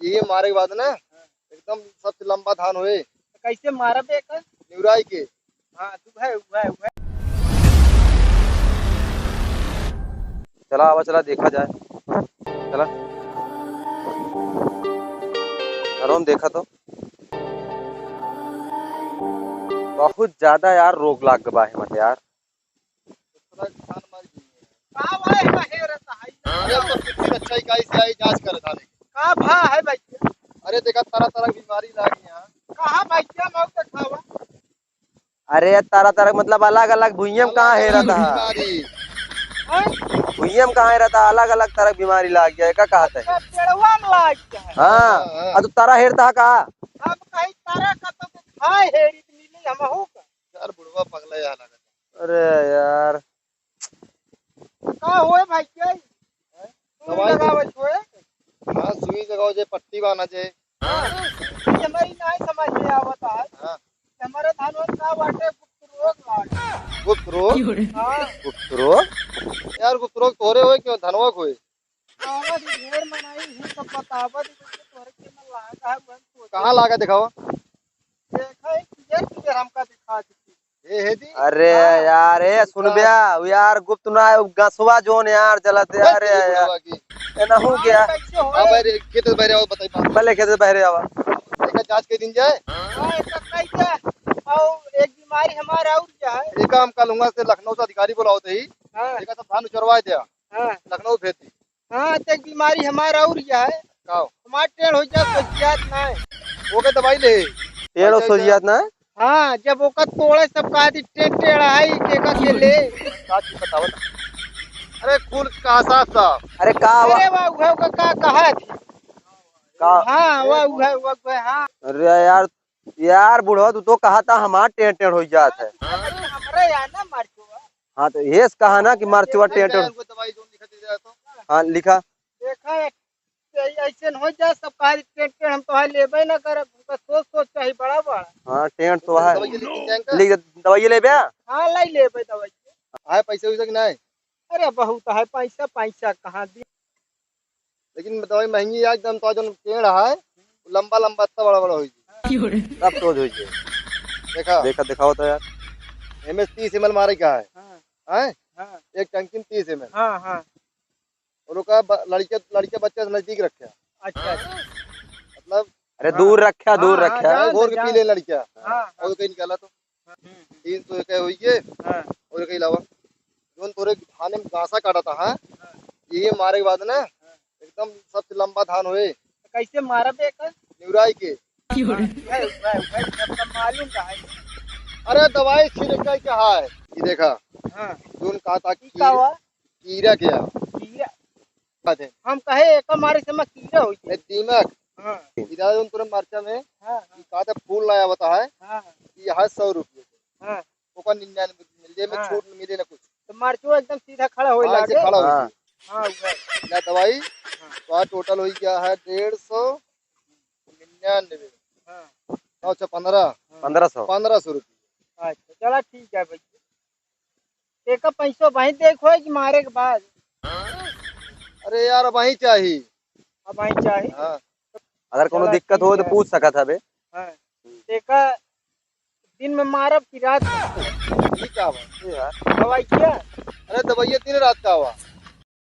ये मारे के बाद ना एकदम सबसे लंबा धान हुए। कैसे मारा बे का? निवराई के। हाँ तू है हुआ है। चला आवा, चला देखा जाए। चला घरों में देखा तो बहुत ज्यादा यार रोग लाग गवा है मत यार। थोड़ा धान मार गई है। का भाई काहे रहता है? अरे अब तो कितनी अच्छा इकाई से आई जांच कर धान की। का भा है भाई? अरे देखा तरह तरह की बीमारी लागी यहाँ। कहाँ भाई क्या मौत दिखावा? अरे तारा तारा मतलब अलग अलग भुइयम कहाँ है रहता है, बीमारी भुइयम कहाँ है रहता, अलग अलग तरह बीमारी लाग गया है का कहते है। पेड़वा में लाग गया है। हाँ अब तारा हेरता है का। अब कहीं तारा का तो खाए है मिली हम हो का। यार बुढ़वा पगला यहाँ लगा। अरे यार का होए भाई क्या? दवाई लगावत होए? हाँ सुई लगाओ जे पट्टी बांधा जे। हमारी नहीं समझ में आवत है। हाँ हमारे धानों का बाटे गुप्त रोग लाग। गुप्त रोग। हाँ गुप्त रोग यार गुप्त रोग तोरे हुए क्यों धनवा हुए। आवत ढेर मनाई हूँ सब बतावत तोरे के में लाग है बन कहाँ लागा दिखाओ। देखा है किधर हमका दिखा दी। ये है दी। अरे यार ए सुन बिया यार गुप्त ना गसवा जोन यार जलत यार बुढ़वा की। ना हो गया। कैसे हाँ होए? भाई खेत में बहरे आओ बताइए बात। भले खेते बहरे आवा। देखा जांच के दिन जाए। हाँ ऐसा कैसे? और एक बीमारी हमारा और क्या है? एक काम कलूंगा से लखनऊ से अधिकारी बुलाओते ही। हाँ देखा सब धान उचरवाए दिया हाँ लखनऊ भेजी। हाँ तो एक बीमारी हमारा और क्या है? काओ हमारे टेढ़ हो जाए सोचियात ना है। वो के दवाई ले। टेढ़ो सोजियात ना हाँ जब ओका तोड़े सब कहा दी टेढ़ा है टेका के ले। साथ ही बतावत। अरे खून कहाँ साफ साफ। अरे का आवा अरे वाह वह का कहा थी? का। हाँ वह हाँ अरे यार यार बुढ़वा तू तो कहा था हमार टेढ़ टेढ़ हो जात है। हमारे यहाँ ना मार हाँ तो हेस कहा ना कि मारचुआ टेढ़ टेढ़। उनको दवाई जो लिखा दे तो। हाँ लिखा देखा है ऐसे हो जाए सब कहा टेढ़ हम तो लेबे ना कर सोच सोच चाहिए बड़ा बड़ा। हाँ टेढ़ तो है। दवाई लिख के जाएंगे। लिख दवाई ले बे। हाँ लाई लेबे दवाई। आए पैसे वैसे कि नहीं। अरे बहुत है पैसा पैसा कहाँ दी। लेकिन दवाई महंगी है एकदम तो जो पेड़ है लंबा लंबा इतना बड़ा बड़ा होगी। सब तो हो जाए। देखा देखा दिखाओ तो यार। एमएस 30 ml मारे क्या है। हाँ हैं हाँ एक टंकी में 30 ml। हाँ हाँ और लोग का लड़के बच्चे से नजदीक रखे अच्छा मतलब अरे दूर रखा दूर हाँ, रखा। हाँ, घोर के पी ले लड़किया। हाँ और कहीं निकाला तो 300 हुई है। हाँ और के अलावा जो तोरे धान में घासा काटा था। हाँ ये मारे के बाद ना एकदम सबसे लंबा धान हुए। कैसे मारा बे का? निवराई के। मालूम का है? अरे दवाई छिड़काई क्या है ये देखा। हाँ जो कहा था का हुआ? कीड़ा क्या कीड़ा कहते हैं। हम कहे एक मारे से मैं कीड़ा हो गया। दीमक हाँ इधर जो तुरंत मरचा में हाँ कहा था फूल लाया होता है हाँ ये है 100 रुपये। हाँ वो 99 मिल जाए में हाँ। छूट मिले ना कुछ। तो मार्चो एकदम सीधा खड़ा हो हाँ, ऐसे लागे। खड़ा हो हाँ। हाँ उधर। गया दवाई तो आज टोटल हो गया है 150 हाँ 15 1500 अच्छा चला ठीक है भाई। एक पैसों वहीं देखो कि मारे के बाद अरे यार वही चाहिए। अब वहीं चाहिए। हाँ अगर कोनो चला दिक्कत हो ठीक तो है। पूछ सकत है बे। हाँ एक दिन में मारब की रात में? ठीक है यार। दवाई क्या? अरे दवाई 3 रात का हुआ।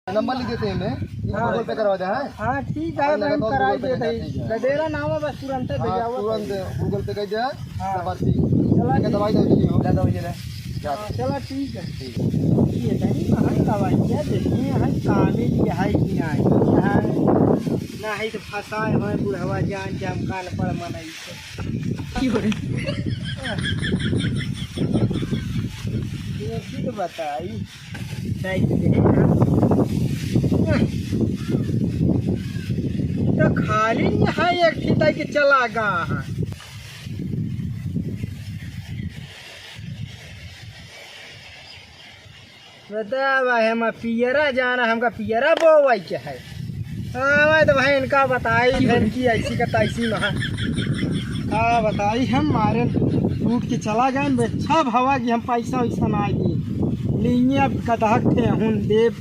नंबर लिख देते हैं मैं गूगल पे करवा दे। हाँ ठीक है लगा हम तो कराई गूगल पे देते ठीक है। गदेरा नाम है बस तुरंत भेजाओ। तुरंत गूगल पे कर दिया। हाँ। पर्ची चला क्या दवाई दो दी हो। दवाई ले हाँ चला ठीक है। ये नहीं कहाँ दवाई क्या देखिए है कामे की है कि नहीं है ना है तो फंसाए हैं बुढ़वा जान के हम कान पर मनाई ये ठीक बताई देख दे तो खाली है एक ठीक है कि चला गा है। बता भाई हम पियरा जाना हमका पियरा बोवाई क्या है। हाँ तो भाई इनका बताई फिर की ऐसी का तैसी में हाँ बताई हम मारे टूट के चला गए अच्छा भवा कि हम पैसा वैसा ना दिए लिए अब कदहक थे हूँ देव